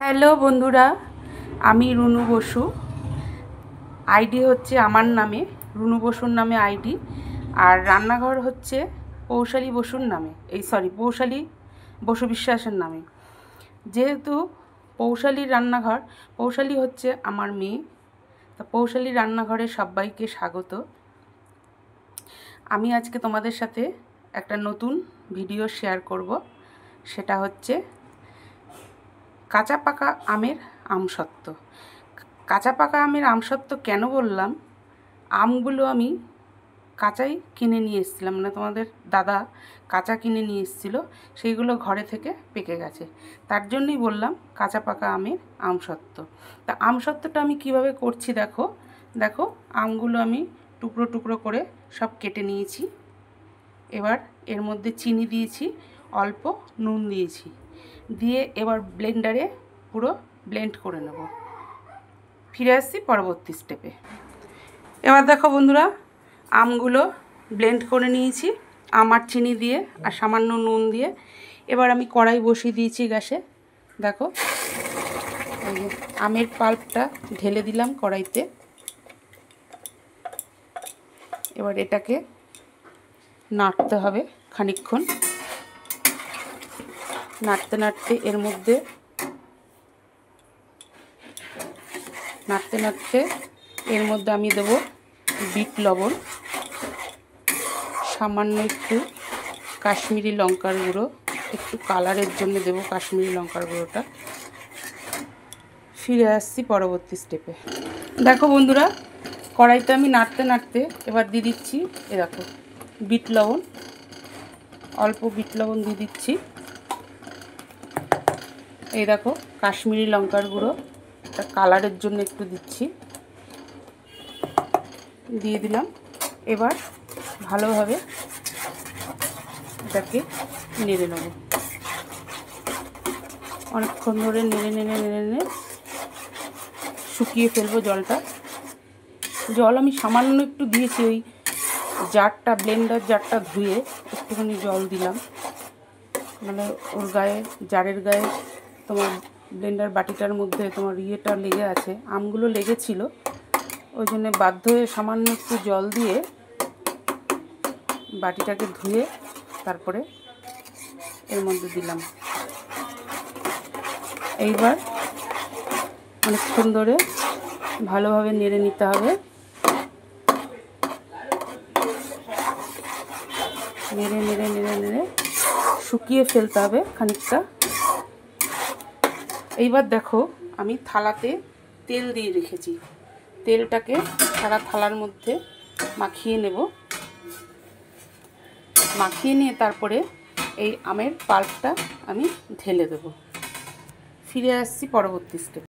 Hello বন্ধুরা, আমি Runu Basu. ID হচ্ছে আমার নামে, রুনু বসুর নামে আইডি। আর রান্নাঘর হচ্ছে পৌশালী বসুর নামে, পৌশালী বসু বিশ্বাসের নামে। যেহেতু পৌশালীর রান্নাঘর, পৌশালী হচ্ছে আমার মেয়ে, তা পৌশালী রান্নাঘরে সবাইকে স্বাগত। আমি আজকে তোমাদের সাথে একটা নতুন ভিডিও শেয়ার করব। সেটা হচ্ছে কাঁচা পাকা আমের আমসত্ত্ব। কাঁচা পাকা আমের আমসত্ত্ব কেন বললাম? আমগুলো আমি কাঁচাই কিনে নিয়ে এসেছিলাম, মানে তোমাদের দাদা কাঁচা কিনে নিয়ে এসেছিলো, সেইগুলো ঘরে থেকে পেকে গেছে। তার জন্যই বললাম কাঁচা পাকা আমের আমসত্ত্ব। তা আমসত্ত্বটা আমি কিভাবে করছি দেখো। আমগুলো আমি টুকরো টুকরো করে সব কেটে নিয়েছি। এবার এর মধ্যে চিনি দিয়েছি, অল্প নুন দিয়েছি, দিয়ে এবার ব্লেন্ডারে পুরো ব্লেন্ড করে নেব। ফিরে আসছি পরবর্তী স্টেপে। এবার দেখো বন্ধুরা, আমগুলো ব্লেন্ড করে নিয়েছি আর চিনি দিয়ে আর সামান্য নুন দিয়ে। এবার আমি কড়াই বসিয়ে দিয়েছি গ্যাসে। দেখো, এই যে আমের পাল্পটা ঢেলে দিলাম কড়াইতে। এবার এটাকে নাড়তে হবে খানিকক্ষণ। নাড়তে নাড়তে এর মধ্যে আমি দেবো বিট লবণ, সামান্য একটু কাশ্মীরি লঙ্কার গুঁড়ো, একটু কালারের জন্য দেবো কাশ্মীরি লঙ্কার গুঁড়োটা। ফিরে আসছি পরবর্তী স্টেপে। দেখো বন্ধুরা, কড়াইতে আমি নাড়তে নাড়তে এবার দিয়ে দিচ্ছি, দেখো বিট লবণ, অল্প বিট লবণ দিয়ে দিচ্ছি। এই দেখো কাশ্মীরি লঙ্কার গুঁড়ো, এটা কালারের জন্য একটু দিচ্ছি, দিয়ে দিলাম। এবার ভালোভাবে এটাকে নেড়ে নেব। অনেকক্ষণ ধরে নেড়ে শুকিয়ে ফেলবো জলটা। জল আমি সামান্য একটু দিয়েছি, ওই ব্লেন্ডার জারটা ধুয়ে একটুখানি জল দিলাম, মানে ওর গায়ে, জারের গায়ে তোমার ব্লেন্ডার বাটিটার মধ্যে তোমার ইয়েটা লেগে আছে, আমগুলো লেগেছিল, ওই জন্য বাধ্য হয়ে সামান্য একটু জল দিয়ে বাটিটাকে ধুয়ে তারপরে এর মধ্যে দিলাম। এইবার অনেকক্ষণ ধরে ভালোভাবে নেড়ে নিতে হবে। নেড়ে শুকিয়ে ফেলতে হবে খানিকটা। এইবার দেখো, আমি থালাতে তেল দিয়ে রেখেছি, তেলটাকে সারা থালার মধ্যে মাখিয়ে নেব। মাখিয়ে নিয়ে তারপরে এই আমের পাল্পটা আমি ঢেলে দেব। ফিরে আসছি পরবর্তী স্টেপ।